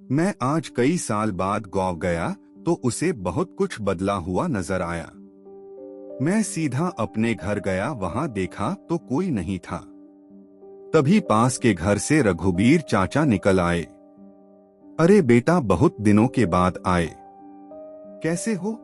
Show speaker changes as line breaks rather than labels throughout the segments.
मैं आज कई साल बाद गांव गया तो उसे बहुत कुछ बदला हुआ नजर आया। मैं सीधा अपने घर गया, वहां देखा तो कोई नहीं था। तभी पास के घर से रघुबीर चाचा निकल आए। अरे बेटा, बहुत दिनों के बाद आए, कैसे हो?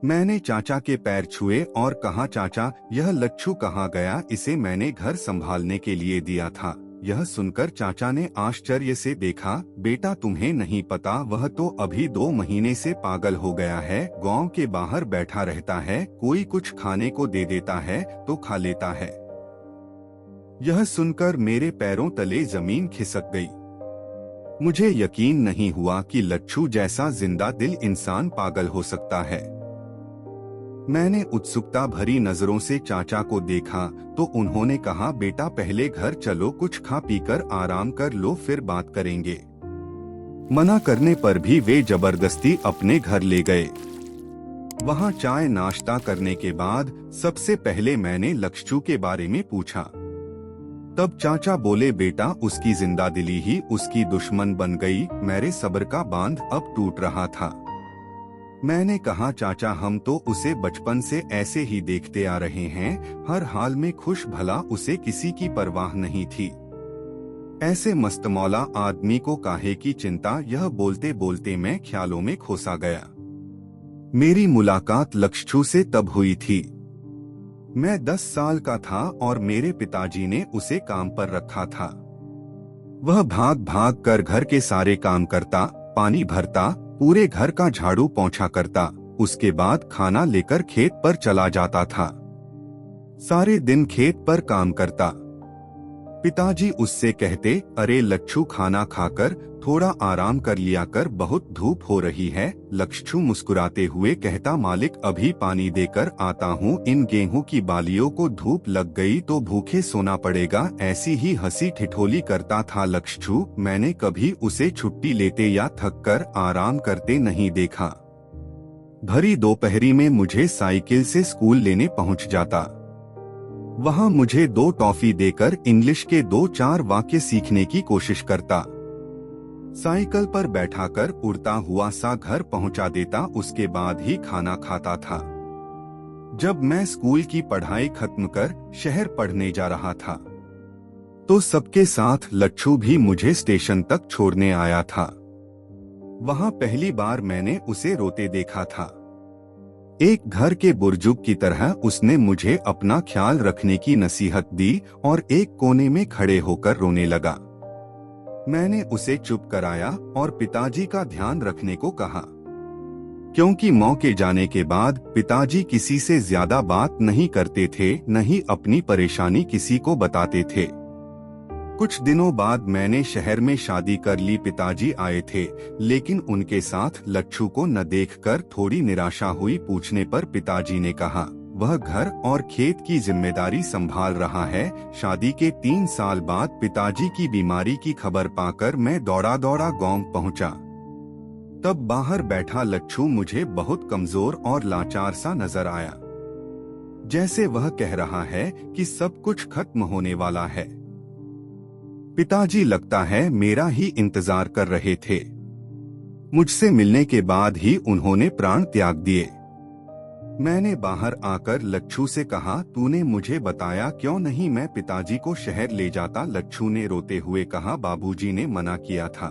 मैंने चाचा के पैर छुए और कहा, चाचा यह लच्छू कहाँ गया? इसे मैंने घर संभालने के लिए दिया था। यह सुनकर चाचा ने आश्चर्य से देखा। बेटा, तुम्हें नहीं पता, वह तो अभी 2 महीने से पागल हो गया है। गांव के बाहर बैठा रहता है, कोई कुछ खाने को दे देता है तो खा लेता है। यह सुनकर मेरे पैरों तले जमीन खिसक गई। मुझे यकीन नहीं हुआ कि लच्छू जैसा जिंदा दिल इंसान पागल हो सकता है। मैंने उत्सुकता भरी नजरों से चाचा को देखा तो उन्होंने कहा, बेटा पहले घर चलो, कुछ खा पीकर आराम कर लो, फिर बात करेंगे। मना करने पर भी वे जबरदस्ती अपने घर ले गए। वहां चाय नाश्ता करने के बाद सबसे पहले मैंने लच्छू के बारे में पूछा। तब चाचा बोले, बेटा उसकी जिंदादिली ही उसकी दुश्मन बन गई। मेरे सब्र का बांध अब टूट रहा था। मैंने कहा, चाचा हम तो उसे बचपन से ऐसे ही देखते आ रहे हैं, हर हाल में खुश भला, उसे किसी की परवाह नहीं थी। ऐसे मस्तमौला आदमी को काहे की चिंता? यह बोलते बोलते मैं ख्यालों में खोसा गया। मेरी मुलाकात लच्छू से तब हुई थी। मैं 10 साल का था और मेरे पिताजी ने उसे काम पर रखा था। वह भाग भाग कर घर के सारे काम करता, पानी भरता, पूरे घर का झाड़ू पोंछा करता, उसके बाद खाना लेकर खेत पर चला जाता था। सारे दिन खेत पर काम करता। पिताजी उससे कहते, अरे लच्छू खाना खाकर थोड़ा आराम कर लिया कर, बहुत धूप हो रही है। लच्छू मुस्कुराते हुए कहता, मालिक अभी पानी देकर आता हूँ, इन गेहूं की बालियों को धूप लग गई तो भूखे सोना पड़ेगा। ऐसी ही हंसी ठिठोली करता था लच्छू। मैंने कभी उसे छुट्टी लेते या थक कर आराम करते नहीं देखा। भरी दोपहरी में मुझे साइकिल से स्कूल लेने पहुँच जाता। वहाँ मुझे 2 टॉफी देकर इंग्लिश के 2-4 वाक्य सीखने की कोशिश करता। साइकिल पर बैठाकर उड़ता हुआ सा घर पहुंचा देता, उसके बाद ही खाना खाता था। जब मैं स्कूल की पढ़ाई खत्म कर शहर पढ़ने जा रहा था तो सबके साथ लच्छू भी मुझे स्टेशन तक छोड़ने आया था। वहां पहली बार मैंने उसे रोते देखा था। एक घर के बुजुर्ग की तरह उसने मुझे अपना ख्याल रखने की नसीहत दी और एक कोने में खड़े होकर रोने लगा। मैंने उसे चुप कराया और पिताजी का ध्यान रखने को कहा, क्योंकि मौके जाने के बाद पिताजी किसी से ज्यादा बात नहीं करते थे, न ही अपनी परेशानी किसी को बताते थे। कुछ दिनों बाद मैंने शहर में शादी कर ली। पिताजी आए थे, लेकिन उनके साथ लच्छू को न देखकर थोड़ी निराशा हुई। पूछने पर पिताजी ने कहा, वह घर और खेत की जिम्मेदारी संभाल रहा है। शादी के 3 साल बाद पिताजी की बीमारी की खबर पाकर मैं दौड़ा दौड़ा गांव पहुंचा। तब बाहर बैठा लच्छू मुझे बहुत कमजोर और लाचार सा नजर आया, जैसे वह कह रहा है कि सब कुछ खत्म होने वाला है। पिताजी लगता है मेरा ही इंतजार कर रहे थे। मुझसे मिलने के बाद ही उन्होंने प्राण त्याग दिए। मैंने बाहर आकर लच्छू से कहा, तूने मुझे बताया क्यों नहीं? मैं पिताजी को शहर ले जाता। लच्छू ने रोते हुए कहा, बाबूजी ने मना किया था।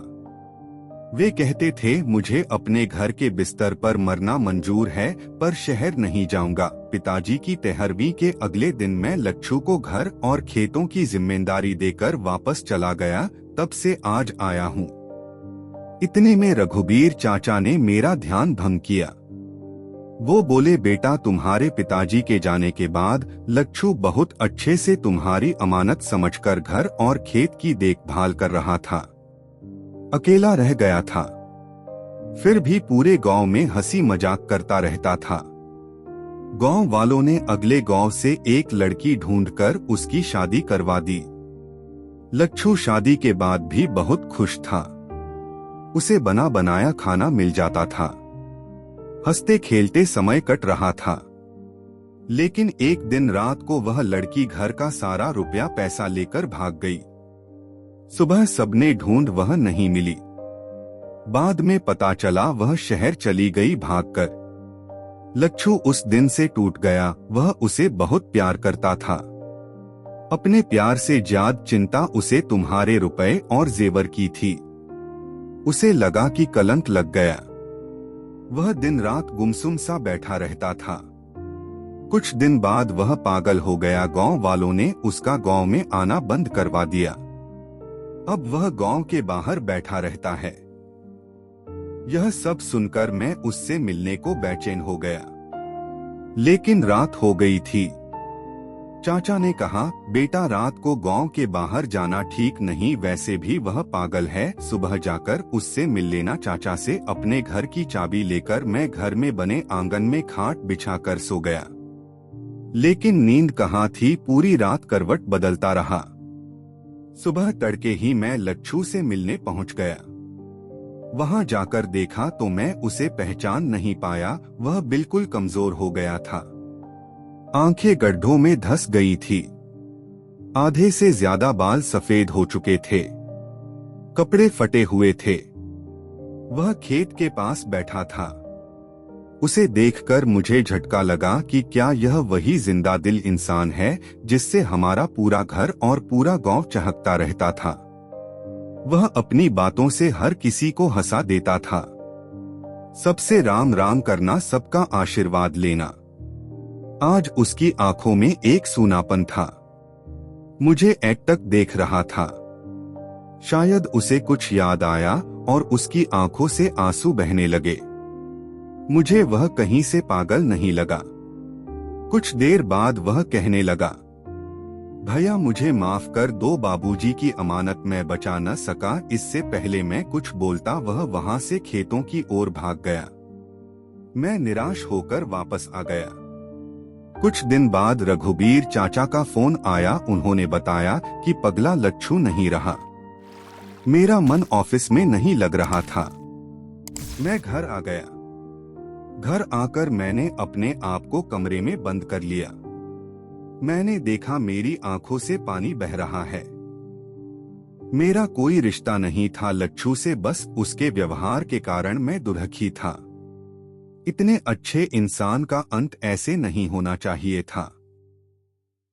वे कहते थे मुझे अपने घर के बिस्तर पर मरना मंजूर है, पर शहर नहीं जाऊंगा। पिताजी की 13वीं के अगले दिन मैं लच्छू को घर और खेतों की जिम्मेदारी देकर वापस चला गया। तब से आज आया हूँ। इतने में रघुबीर चाचा ने मेरा ध्यान भंग किया। वो बोले, बेटा तुम्हारे पिताजी के जाने के बाद लच्छू बहुत अच्छे से तुम्हारी अमानत समझकर घर और खेत की देखभाल कर रहा था। अकेला रह गया था, फिर भी पूरे गांव में हंसी मजाक करता रहता था। गांव वालों ने अगले गांव से एक लड़की ढूंढकर उसकी शादी करवा दी। लच्छू शादी के बाद भी बहुत खुश था। उसे बना बनाया खाना मिल जाता था। हंसते खेलते समय कट रहा था। लेकिन एक दिन रात को वह लड़की घर का सारा रुपया पैसा लेकर भाग गई। सुबह सबने ढूंढ, वह नहीं मिली। बाद में पता चला वह शहर चली गई भागकर। लच्छू उस दिन से टूट गया। वह उसे बहुत प्यार करता था। अपने प्यार से ज्यादा चिंता उसे तुम्हारे रुपए और जेवर की थी। उसे लगा कि कलंक लग गया। वह दिन रात गुमसुम सा बैठा रहता था। कुछ दिन बाद वह पागल हो गया। गांव वालों ने उसका गांव में आना बंद करवा दिया। अब वह गांव के बाहर बैठा रहता है। यह सब सुनकर मैं उससे मिलने को बेचैन हो गया। लेकिन रात हो गई थी। चाचा ने कहा, बेटा रात को गांव के बाहर जाना ठीक नहीं, वैसे भी वह पागल है। सुबह जाकर उससे मिल लेना। चाचा से अपने घर की चाबी लेकर मैं घर में बने आंगन में खाट बिछाकर सो गया। लेकिन नींद कहाँ थी, पूरी रात करवट बदलता रहा। सुबह तड़के ही मैं लच्छू से मिलने पहुंच गया। वहां जाकर देखा तो मैं उसे पहचान नहीं पाया। वह बिल्कुल कमजोर हो गया था। आंखें गड्ढों में धंस गई थी। आधे से ज्यादा बाल सफेद हो चुके थे। कपड़े फटे हुए थे। वह खेत के पास बैठा था। उसे देखकर मुझे झटका लगा कि क्या यह वही जिंदा दिल इंसान है जिससे हमारा पूरा घर और पूरा गांव चहकता रहता था। वह अपनी बातों से हर किसी को हंसा देता था। सबसे राम राम करना, सबका आशीर्वाद लेना। आज उसकी आंखों में एक सूनापन था। मुझे एकटक देख रहा था। शायद उसे कुछ याद आया और उसकी आंखों से आंसू बहने लगे। मुझे वह कहीं से पागल नहीं लगा। कुछ देर बाद वह कहने लगा, भैया मुझे माफ कर दो, बाबूजी की अमानत मैं बचा न सका। इससे पहले मैं कुछ बोलता वह वहां से खेतों की ओर भाग गया। मैं निराश होकर वापस आ गया। कुछ दिन बाद रघुबीर चाचा का फोन आया। उन्होंने बताया कि पगला लच्छू नहीं रहा। मेरा मन ऑफिस में नहीं लग रहा था। मैं घर आ गया। घर आकर मैंने अपने आप को कमरे में बंद कर लिया। मैंने देखा मेरी आंखों से पानी बह रहा है। मेरा कोई रिश्ता नहीं था लच्छू से, बस उसके व्यवहार के कारण मैं दुर्हकी था। इतने अच्छे इंसान का अंत ऐसे नहीं होना चाहिए था।